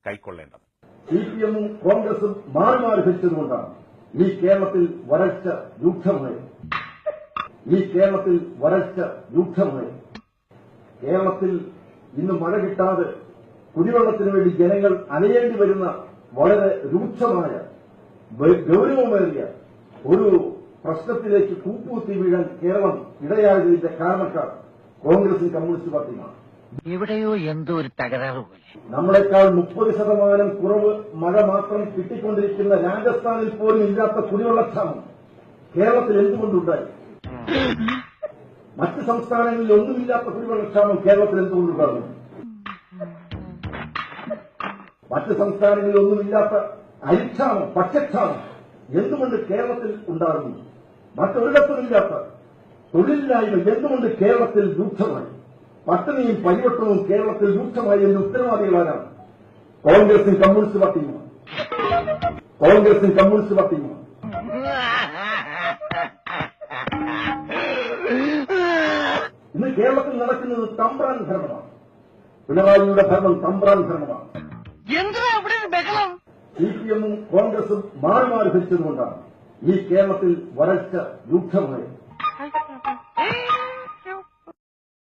കൈക്കൊള്ളേണ്ടത്. സിപിഎമ്മും കോൺഗ്രസും മാറി മാറി ഭരിച്ചതുകൊണ്ടാണ് ഈ കേരളത്തിൽ വരൾച്ച രൂക്ഷമായത്. കേരളത്തിൽ ഇന്ന് മഴ കിട്ടാതെ കുടിവെള്ളത്തിനു വേണ്ടി ജനങ്ങൾ അലയേണ്ടി വരുന്ന വളരെ രൂക്ഷമായ ഗൌരവമേറിയ ഒരു പ്രശ്നത്തിലേക്ക് കൂപ്പുകുത്തി വീഴാൻ കേരളം ഇടയായതിന്റെ കാരണക്കാർ കോൺഗ്രസും കമ്മ്യൂണിസ്റ്റ് പാർട്ടിയുമാണ്. എവിടെയോ എന്തോ ഒരു തകരാറ് പോലെ. നമ്മളെക്കാൾ 30% കുറവ് മഴ മാത്രം കിട്ടിക്കൊണ്ടിരിക്കുന്ന രാജസ്ഥാനിൽ പോലും ഇല്ലാത്ത കുടിവെള്ളക്ഷാമം കേരളത്തിൽ എന്തുകൊണ്ടുണ്ടായി? മറ്റ് സംസ്ഥാനങ്ങളിൽ ഒന്നുമില്ലാത്ത കുടിവെള്ളക്ഷാമം കേരളത്തിൽ എന്തുകൊണ്ടുണ്ടാകുന്നു? മറ്റ് സംസ്ഥാനങ്ങളിൽ ഒന്നുമില്ലാത്ത അരിക്ഷാമം, ഭക്ഷ്യക്ഷാമം എന്തുകൊണ്ട് കേരളത്തിൽ ഉണ്ടാകുന്നു? മറ്റൊരിടത്തുമില്ലാത്ത തൊഴിലില്ലായ്മ എന്തുകൊണ്ട് കേരളത്തിൽ രൂക്ഷമായി? പട്ടിണിയും പരിവട്ടവും കേരളത്തിൽ രൂക്ഷമായി എന്ന ഉത്തരവാദികളാണ് കോൺഗ്രസും കമ്മ്യൂണിസ്റ്റ് പാർട്ടിയുമാണ്. ഇന്ന് കേരളത്തിൽ നടക്കുന്നത് തമ്പ്രാൻ ഭരണമാണ്. പിണറായിയുടെ ഭരണം തമ്പ്രാൻ ഭരണമാണ്. സിപിഎമ്മും കോൺഗ്രസും മാറി മാറി ഭരിച്ചതുകൊണ്ടാണ് ഈ കേരളത്തിൽ വരൾച്ച രൂക്ഷമായത്.